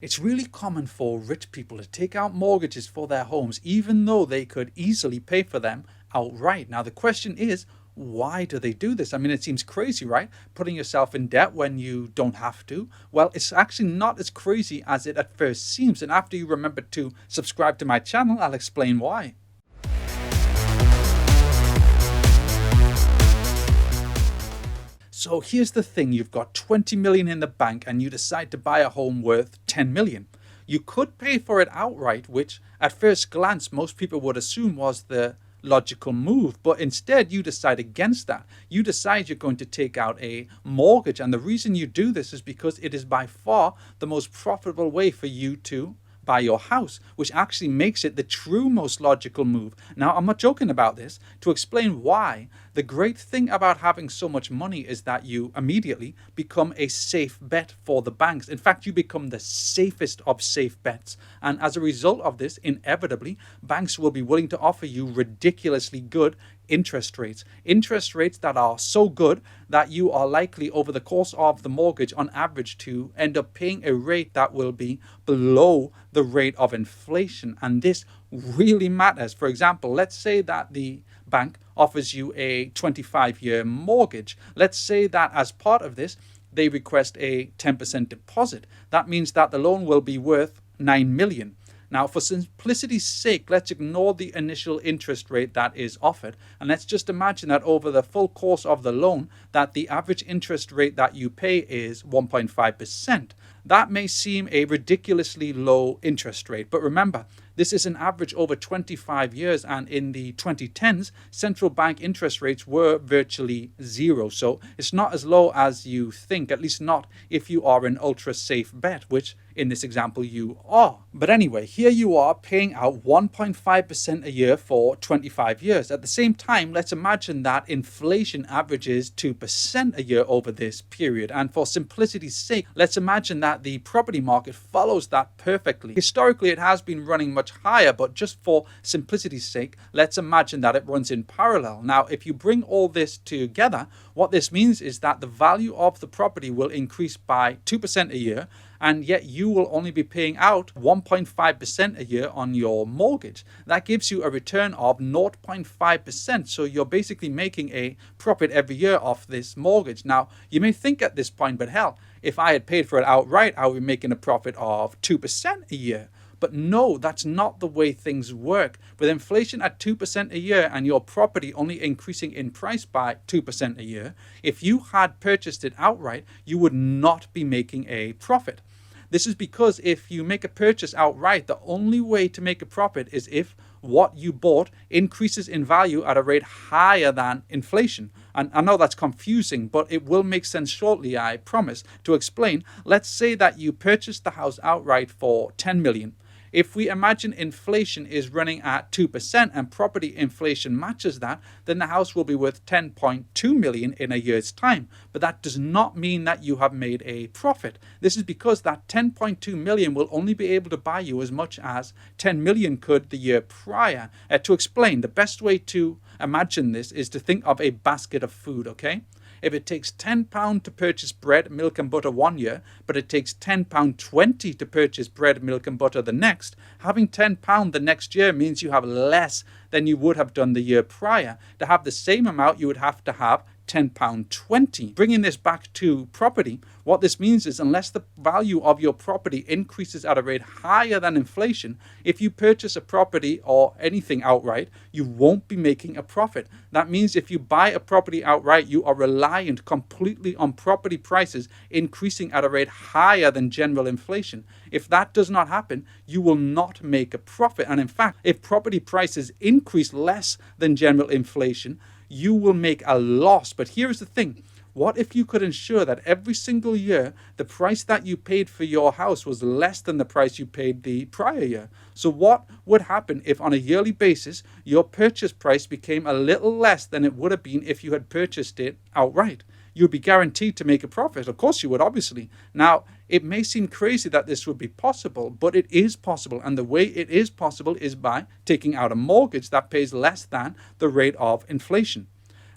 It's really common for rich people to take out mortgages for their homes, even though they could easily pay for them outright. Now, the question is, why do they do this? I mean, it seems crazy, right? Putting yourself in debt when you don't have to. Well, it's actually not as crazy as it at first seems. And after you remember to subscribe to my channel, I'll explain why. So here's the thing, you've got 20 million in the bank and you decide to buy a home worth 10 million. You could pay for it outright, which at first glance most people would assume was the logical move, but instead you decide against that. You decide you're going to take out a mortgage, and the reason you do this is because it is by far the most profitable way for you to buy your house, which actually makes it the true most logical move. Now, I'm not joking about this. To explain why, the great thing about having so much money is that you immediately become a safe bet for the banks. In fact, you become the safest of safe bets. And as a result of this, inevitably, banks will be willing to offer you ridiculously good interest rates that are so good that you are likely over the course of the mortgage on average to end up paying a rate that will be below the rate of inflation. And this really matters. For example, let's say that the bank offers you a 25-year mortgage. Let's say that as part of this they request a 10% deposit. That means that the loan will be worth 9 million. Now, for simplicity's sake, let's ignore the initial interest rate that is offered, and let's just imagine that over the full course of the loan, that the average interest rate that you pay is 1.5%. That may seem a ridiculously low interest rate, but remember, this is an average over 25 years, and in the 2010s, central bank interest rates were virtually zero. So it's not as low as you think, at least not if you are an ultra safe bet, which in this example you are. But anyway, here you are paying out 1.5% a year for 25 years. At the same time, let's imagine that inflation averages 2% a year over this period. And for simplicity's sake, let's imagine that the property market follows that perfectly. Historically, it has been running much higher, but just for simplicity's sake, let's imagine that it runs in parallel. Now, if you bring all this together, what this means is that the value of the property will increase by 2% a year, and yet you will only be paying out 1.5% a year on your mortgage. That gives you a return of 0.5%. So you're basically making a profit every year off this mortgage. Now, you may think at this point, but hell, if I had paid for it outright, I would be making a profit of 2% a year. But no, that's not the way things work. With inflation at 2% a year and your property only increasing in price by 2% a year, if you had purchased it outright, you would not be making a profit. This is because if you make a purchase outright, the only way to make a profit is if what you bought increases in value at a rate higher than inflation. And I know that's confusing, but it will make sense shortly, I promise. To explain, let's say that you purchased the house outright for 10 million. If we imagine inflation is running at 2% and property inflation matches that, then the house will be worth 10.2 million in a year's time. But that does not mean that you have made a profit. This is because that 10.2 million will only be able to buy you as much as 10 million could the year prior. To explain, the best way to imagine this is to think of a basket of food, okay? If it takes £10 to purchase bread, milk and butter one year, but it takes £10.20 to purchase bread, milk and butter the next, having £10 the next year means you have less than you would have done the year prior. To have the same amount, you would have to have £10.20. Bringing this back to property, what this means is unless the value of your property increases at a rate higher than inflation, if you purchase a property or anything outright, you won't be making a profit. That means if you buy a property outright, you are reliant completely on property prices increasing at a rate higher than general inflation. If that does not happen, you will not make a profit. And in fact, if property prices increase less than general inflation, you will make a loss. But here's the thing. What if you could ensure that every single year the price that you paid for your house was less than the price you paid the prior year? So what would happen if on a yearly basis your purchase price became a little less than it would have been if you had purchased it outright? You'd be guaranteed to make a profit. Of course you would, obviously. Now, it may seem crazy that this would be possible, but it is possible. And the way it is possible is by taking out a mortgage that pays less than the rate of inflation.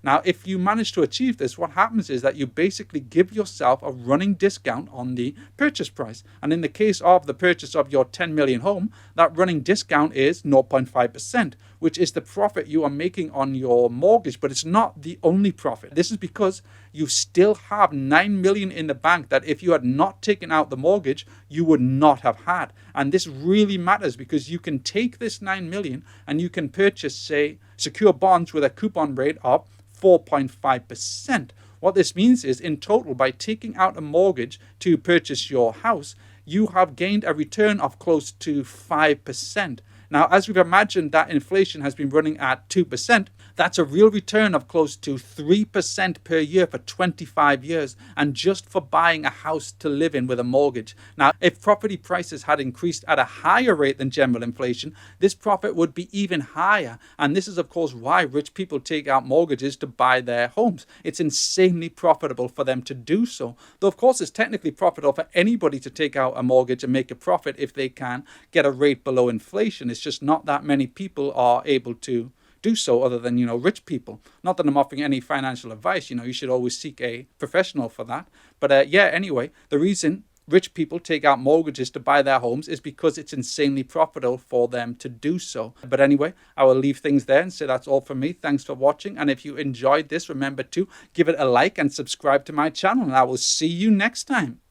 Now, if you manage to achieve this, what happens is that you basically give yourself a running discount on the purchase price. And in the case of the purchase of your 10 million home, that running discount is 0.5%, which is the profit you are making on your mortgage, but it's not the only profit. This is because you still have 9 million in the bank that if you had not taken out the mortgage, you would not have had. And this really matters because you can take this 9 million and you can purchase, say, secure bonds with a coupon rate of 4.5%. What this means is, in total, by taking out a mortgage to purchase your house, you have gained a return of close to 5%. Now, as we've imagined that inflation has been running at 2%, that's a real return of close to 3% per year for 25 years, and just for buying a house to live in with a mortgage. Now, if property prices had increased at a higher rate than general inflation, this profit would be even higher. And this is, of course, why rich people take out mortgages to buy their homes. It's insanely profitable for them to do so. Though, of course, it's technically profitable for anybody to take out a mortgage and make a profit if they can get a rate below inflation. It's just not that many people are able to do so other than, rich people. Not that I'm offering any financial advice. You should always seek a professional for that. But anyway, the reason rich people take out mortgages to buy their homes is because it's insanely profitable for them to do so. But anyway, I will leave things there and say that's all from me. Thanks for watching. And if you enjoyed this, remember to give it a like and subscribe to my channel. And I will see you next time.